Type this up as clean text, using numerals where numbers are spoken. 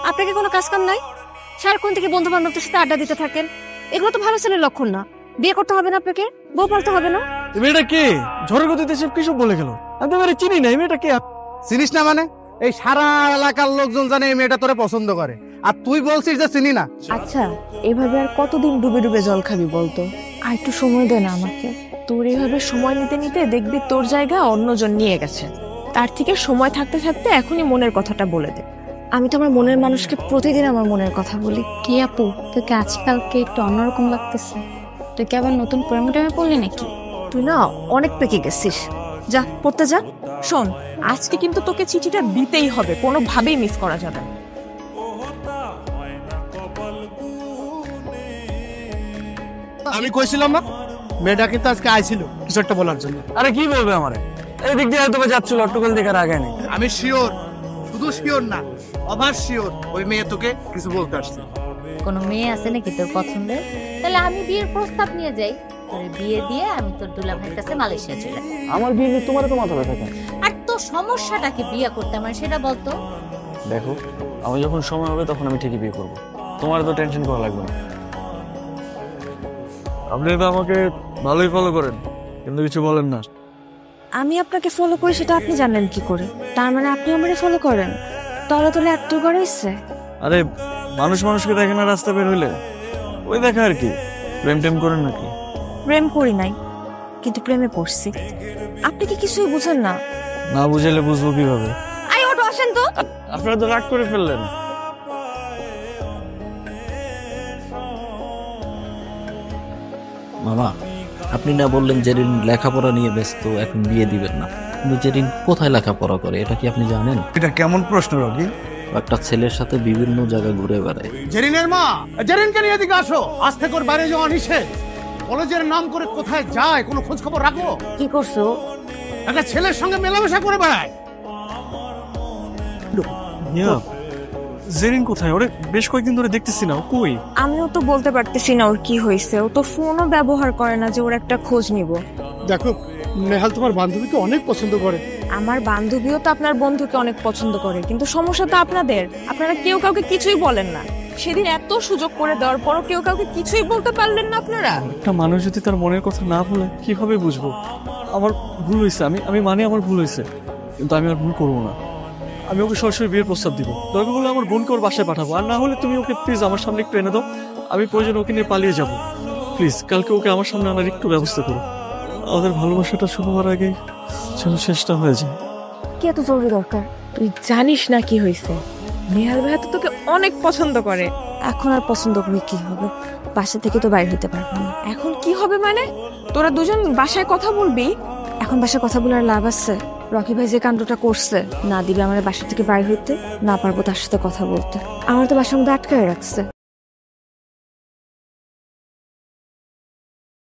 আপনাকে কোনো কাজ কাম নাই? সারাক্ষণ থেকে বন্ধু বান্ধবদের সাথে আড্ডা দিতে থাকেন, এগুলো তো ভালো ছেলের লক্ষণ না। বিয়ে করতে হবে না আপনাকে, বউ পালতে হবে না। মেয়েটা কে? ঝড়ের গতিতে সব কিসব বলে গেল। আমি তো মেয়েটা চিনি না। মেয়েটা কে? চিনিস না মানে? এই সারা এলাকার লোকজন জানে এই মেয়েটা তোরে পছন্দ করে, আর তুই বলছিস যে চিনি না। আচ্ছা, এভাবে আর কতদিন ডুবে ডুবে জল খাবি বলতো? আর একটু সময় দে না আমাকে। তোর এইভাবে সময় নিতে নিতে দেখবি তোর জায়গা অন্যজন নিয়ে গেছে। তার থেকে সময় থাকতে থাকতে এখনই মনের কথাটা বলে দে। আমি তো আমার মনের মানুষকে প্রতিদিন আমার মনের কথা বলি। কি আপু, তোকে আজকালকে একটু অন্যরকম লাগতেছে। তুই কি আবার নতুন প্রেমে টেমে পড়লি নাকি? তুই না অনেক পেকে গেছিস। যা পড়তে যা। শোন, আজকে কিন্তু তোকে চিঠিটা দিতেই হবে, কোনোভাবেই মিস করা যাবে না। আমি কইছিলাম না মেয়েটা কিন্তু আজকে আইছিল কিছু একটা বলার জন্য। আরে কি বলবে আমারে? এই দিক দিয়ে হয়তো যাচ্ছিল, অট্টকল দেখার আগে নেই। আমি শিওর, শুধু শিওর না, অভার শিওর ওই মেয়ে তোকে কিছু বলতে আসছে। কোনো মেয়ে আছে নাকি তোর পছন্দের? তাহলে আমি বিয়ের প্রস্তাব নিয়ে যাই, তোর বিয়ে দিয়ে আমি তোর দুলা ভাইয়ের কাছে মালয়েশিয়া চলে যাই। আমার বিয়ে নিয়ে তোমার তো মাথা ব্যথা কেন? আর তোর সমস্যাটাকে বিয়ে করতে আমার সেটা বলতো। দেখো, আমি যখন সময় হবে তখন আমি ঠিকই বিয়ে করবো। তোমার তো টেনশন করা লাগবে না। আপনি তো আমাকে ভালোই ফলো করেন, কিন্তু কিছু বলেন না। আমি আপনাকে ফলো করি সেটা আপনি জানেন কি করে? তার মানে আপনি আমারে ফলো করেন? তলে তলে এত করে ইচ্ছে? আরে মানুষ মানুষকে দেখে না রাস্তা বের হইলে? ওই দেখা আর কি। প্রেম টেম করেন নাকি? প্রেম করি নাই, কিন্তু প্রেমে পড়ছি। আপনি কি কিছুই বুঝেন না? না বুঝাইলে বুঝবো কিভাবে? আই ওটো আসেন তো। আপনারা তো রাগ করে ফেললেন। মামা, আপনি না বললেন জেরিন লেখাপড়া নিয়ে ব্যস্ত, এখন বিয়ে দিবেন না, কিন্তু জেরিন কোথায় লেখাপড়া করে এটা কি আপনি জানেন? এটা কেমন প্রশ্ন রকি? একটা ছেলের সাথে বিভিন্ন জায়গায় ঘুরে বেড়ায়। জেরিনের মা, জেরিনকে নিয়ে এদিকে আসো। আজ থেকে ওর বাইরে যাওয়া নিষেধ। কলেজের নাম করে কোথায় যায় কোনো খোঁজ খবর রাখো? কি করছো? একটা ছেলের সঙ্গে মেলামেশা করে বেড়ায়। জেরিন কোথায়? ওরে বেশ কয়েকদিন ধরে দেখতেছি না, ও কই? আমিও তো বলতে পারতেছি না ওর কি হয়েছে। ও তো ফোনও ব্যবহার করে না যে ওর একটা খোঁজ নিব। দেখো, নেহাল তোমার বান্ধবীকে অনেক পছন্দ করে। আমার বান্ধবীও তো আপনার বন্ধুকে অনেক পছন্দ করে, কিন্তু সমস্যা তো আপনাদের। আপনারা কেউ কাউকে কিছুই বলেন না। সেদিন এত সুযোগ করে দেওয়ার পরও কেউ কাউকে কিছুই বলতে পারলেন না আপনারা। একটা মানুষ যদি তার মনের কথা না বলে কিভাবে বুঝবো? আমার ভুল হয়েছে, আমি মানে আমার ভুল হয়েছে, কিন্তু আমি আর ভুল করবো না। আমি ওকে সরাসরি বিয়ের প্রস্তাব দিব। দরকার হলে আমার বোনকে ওর বাসায় পাঠাবো, আর না হলে তুমি ওকে প্লিজ আমার সামনে একটু এনে দাও। আমি প্রয়োজন ওকে নিয়ে পালিয়ে যাব। প্লিজ কালকে ওকে আমার সামনে আনার একটু ব্যবস্থা করো। আমাদের ভালোবাসাটা শুরু হওয়ার আগেই যেন শেষটা হয়ে যায়। কি এত জরুরি দরকার? তুই জানিস না কি হয়েছে? নেহাল ভাইয়া তো তোকে অনেক পছন্দ করে। এখন আর পছন্দ করে কি হবে? বাসা থেকে তো বাইরে হতে পারবো না। এখন কি হবে মানে? তোরা দুজন বাসায় কথা বলবি? এখন বাসায় কথা বলার লাভ আছে? রকি ভাই যে কাণ্ডটা করছে, না দিবে আমার বাসা থেকে বাইরে হইতে, না পারবো তার সাথে কথা বলতে। আমার তো বাসার মধ্যে আটকায় রাখছে।